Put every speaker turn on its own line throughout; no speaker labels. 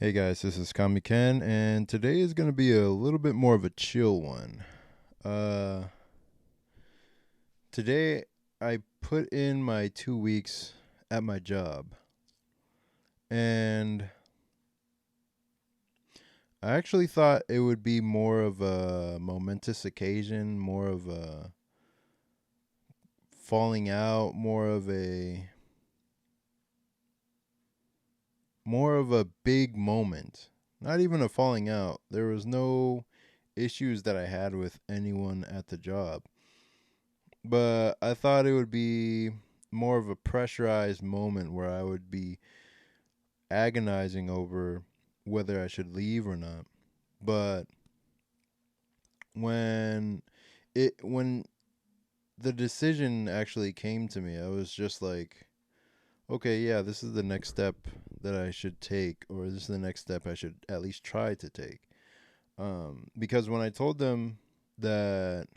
Hey guys, this is Kami Ken, and today is going to be a little bit more of a chill one. Uh, Today I put in my 2 weeks at my job, and I actually thought it would be more of a momentous occasion, more of a falling out, more of a big moment. Not even a falling out. There was no issues that I had with anyone at the job. But I thought it would be more of a pressurized moment where I would be agonizing over whether I should leave or not. But when when the decision actually came to me, I was just like, okay, yeah, this is the next step that I should take, or this is the next step I should at least try to take. Because when I told them that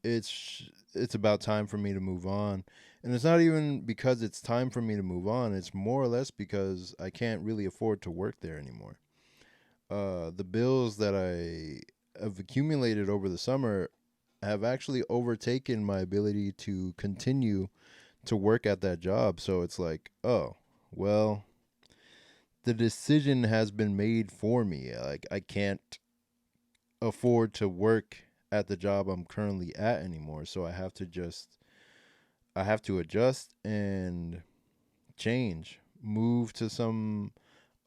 it's about time for me to move on, and it's not even because it's time for me to move on. It's more or less because I can't really afford to work there anymore. The bills that I have accumulated over the summer have actually overtaken my ability to continue to work at that job. So it's like, oh, well, the decision has been made for me. Like, I can't afford to work at the job I'm currently at anymore. So I have to adjust and change, move to some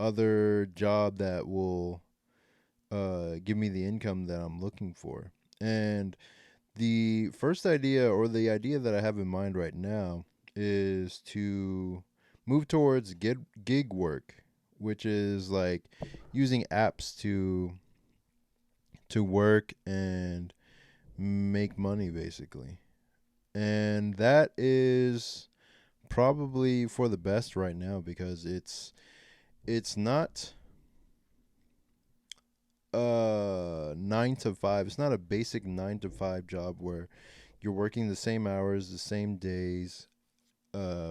other job that will give me the income that I'm looking for. And the first idea, or the idea that I have in mind right now, is to move towards gig work, which is like using apps to work and make money basically. And that is probably for the best right now because it's not 9 to 5. It's not a basic 9 to 5 job where you're working the same hours, the same days,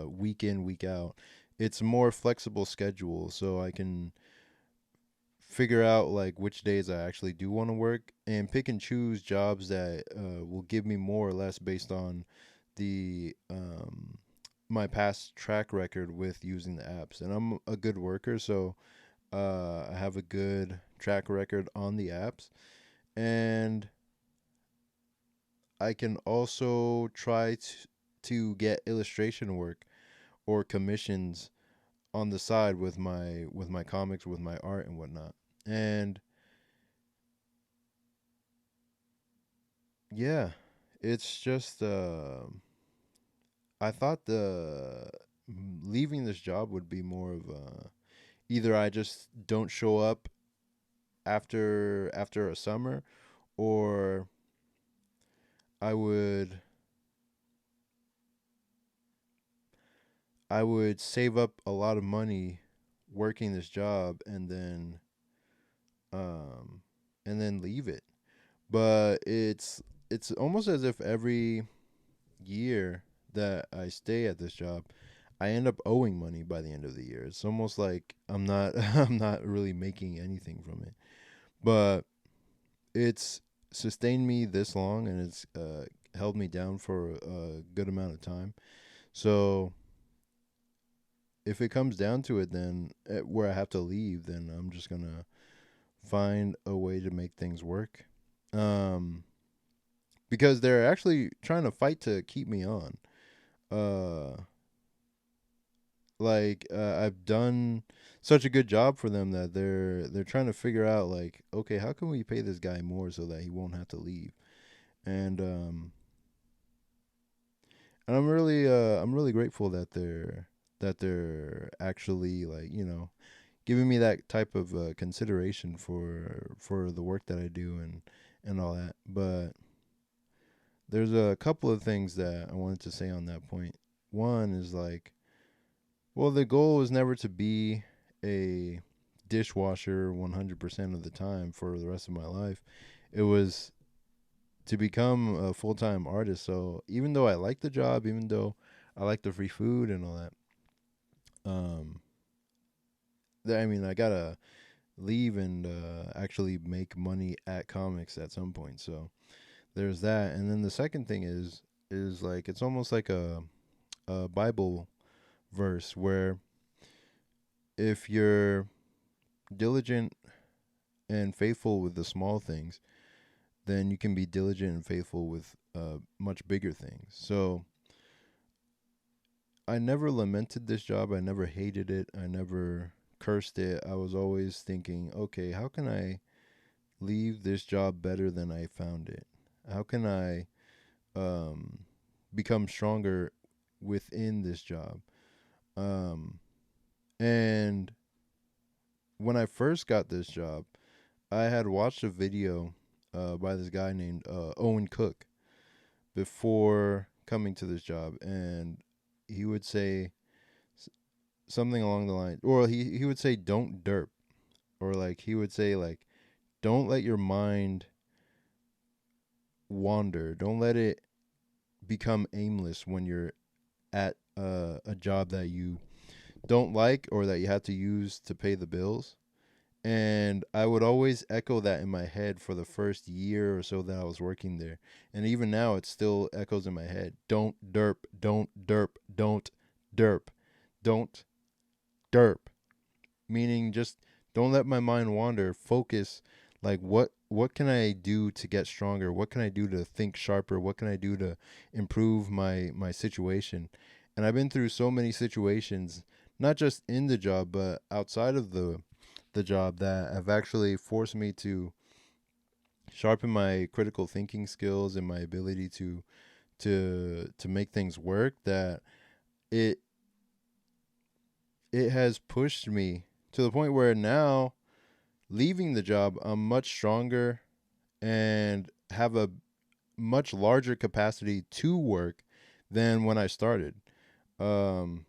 week in, week out. It's a more flexible schedule, so I can figure out like which days I actually do want to work and pick and choose jobs that will give me more or less based on the my past track record with using the apps. And I'm a good worker, so I have a good track record on the apps, and I can also try to get illustration work or commissions on the side with my comics, with my art and whatnot. And yeah, it's just I thought the leaving this job would be more of a, either I just don't show up after a summer, or I would I would save up a lot of money working this job um and then leave it. But it's almost as if every year that I stay at this job, I end up owing money by the end of the year. It's almost like I'm not I'm not really making anything from it. But it's sustained me this long, and it's held me down for a good amount of time. So if it comes down to it, then where I have to leave, then I'm just gonna find a way to make things work. Um, because they're actually trying to fight to keep me on. Uh, I've done such a good job for them that they're trying to figure out like, okay, how can we pay this guy more so that he won't have to leave? And I'm really grateful that they're actually, like, giving me that type of consideration for the work that I do and all that. But there's a couple of things that I wanted to say on that point. One is like, well, the goal is never to be a dishwasher 100% of the time for the rest of my life. It was to become a full-time artist. So even though I like the job, even though I like the free food and all that, um I mean, I gotta leave and actually make money at comics at some point. So there's that. And then the second thing is like it's almost like a Bible verse where if you're diligent and faithful with the small things, then you can be diligent and faithful with much bigger things. So I never lamented this job. I never hated it. I never cursed it. I was always thinking, okay, how can I leave this job better than I found it? How can I um, become stronger within this job? Um, and when I first got this job, I had watched a video by this guy named Owen Cook before coming to this job, and he would say something along the line, or he would say, "Don't derp," or like he would say like, "Don't let your mind wander. Don't let it become aimless when you're at a job that you don't like or that you have to use to pay the bills." And I would always echo that in my head for the first year or so that I was working there. And even now, it still echoes in my head. Don't derp, don't derp, don't derp, don't derp. Meaning just don't let my mind wander. Focus. Like what can I do to get stronger? What can I do to think sharper? What can I do to improve my situation? And I've been through so many situations, not just in the job, but outside of the job that have actually forced me to sharpen my critical thinking skills and my ability to make things work, that it it has pushed me to the point where now leaving the job I'm much stronger and have a much larger capacity to work than when I started. Um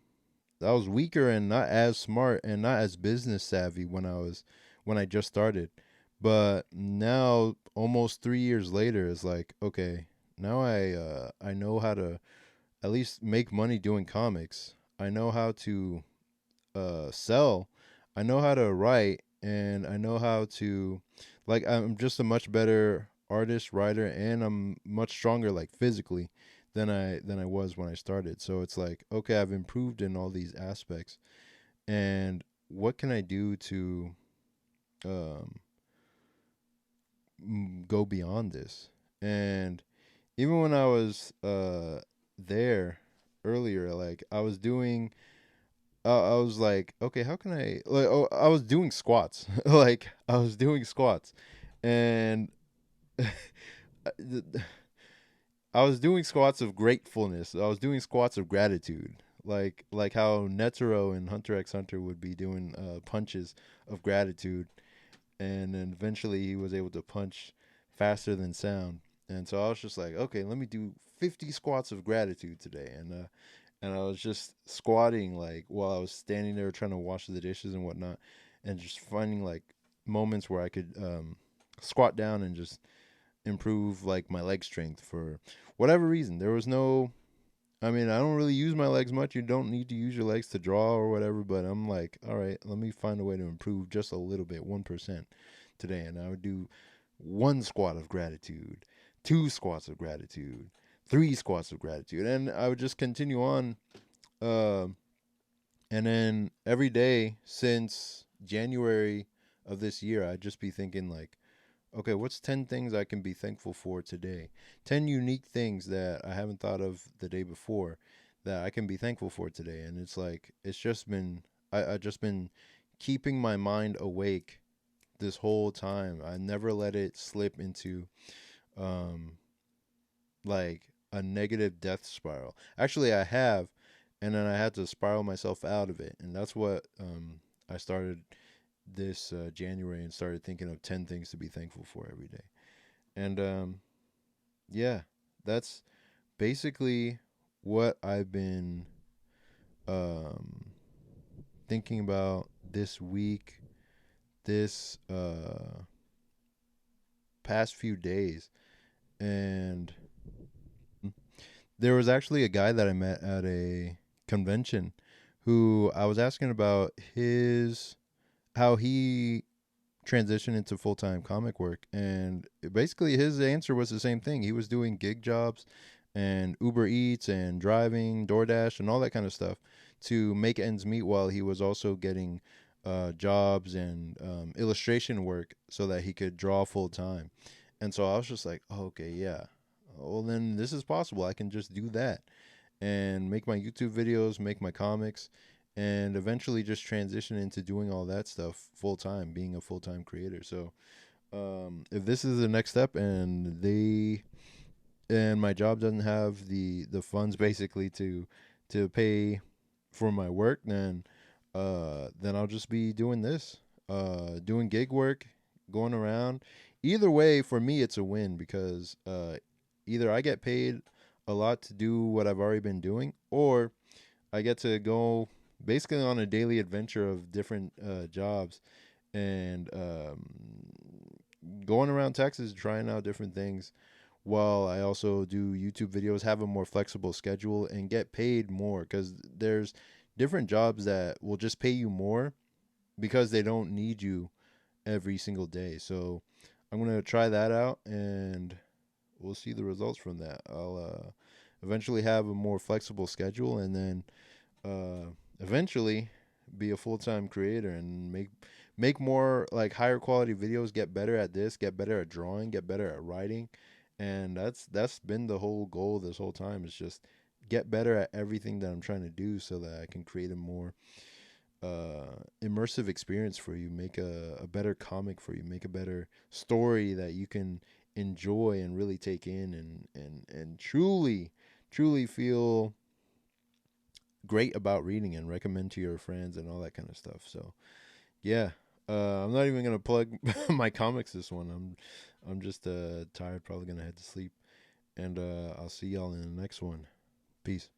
I was weaker and not as smart and not as business savvy when I just started. But now almost 3 years later it's like, okay, now I know how to at least make money doing comics. I know how to sell. I know how to write, and I know how to like I'm just a much better artist, writer, and I'm much stronger like physically than I was when I started. So it's like, okay, I've improved in all these aspects. And what can I do to um go beyond this? And even when I was there earlier, like I was like, okay, how can I like? Oh, I was doing squats, like I was doing squats, and I was doing squats of gratefulness. I was doing squats of gratitude, like how Netero and Hunter x Hunter would be doing punches of gratitude, and then eventually he was able to punch faster than sound. And so I was just like, okay, let me do 50 squats of gratitude today, and I was just squatting like while I was standing there trying to wash the dishes and whatnot, and just finding like moments where I could squat down and just improve like my leg strength for whatever reason. There was no, I mean, I don't really use my legs much. You don't need to use your legs to draw or whatever, but I'm like, all right, let me find a way to improve just a little bit, 1% today. And I would do one squat of gratitude, two squats of gratitude, three squats of gratitude. And I would just continue on. Uh, and then every day since January of this year, I'd just be thinking, like, okay, what's 10 things I can be thankful for today? 10 unique things that I haven't thought of the day before that I can be thankful for today. And it's like, it's just been, I just been keeping my mind awake this whole time. I never let it slip into, um, like a negative death spiral. Actually, I have, and then I had to spiral myself out of it. And that's what, I started this January and started thinking of 10 things to be thankful for every day. And yeah, that's basically what I've been um, thinking about this week, this past few days. And there was actually a guy that I met at a convention who I was asking about his how he transitioned into full time comic work, and basically his answer was the same thing. He was doing gig jobs and Uber Eats and driving DoorDash and all that kind of stuff to make ends meet while he was also getting jobs and illustration work so that he could draw full time. And so I was just like, oh, okay, yeah. Well, then this is possible. I can just do that and make my YouTube videos, make my comics, and eventually just transition into doing all that stuff full time, being a full time creator. So if this is the next step, and my job doesn't have the funds basically to pay for my work, then I'll just be doing this, doing gig work, going around. Either way, for me, it's a win because either I get paid a lot to do what I've already been doing, or I get to go basically on a daily adventure of different jobs and going around Texas, trying out different things while I also do YouTube videos, have a more flexible schedule, and get paid more because there's different jobs that will just pay you more because they don't need you every single day. So I'm gonna try that out, and we'll see the results from that. I'll eventually have a more flexible schedule, and then eventually be a full time creator and make more like higher quality videos. Get better at this. Get better at drawing. Get better at writing, and that's been the whole goal this whole time. Is just get better at everything that I'm trying to do so that I can create a more immersive experience for you, make a better comic for you, make a better story that you can enjoy and really take in and truly feel great about reading and recommend to your friends and all that kind of stuff. So yeah, I'm not even gonna plug my comics this one. I'm just tired, probably gonna head to sleep, and I'll see y'all in the next one. Peace.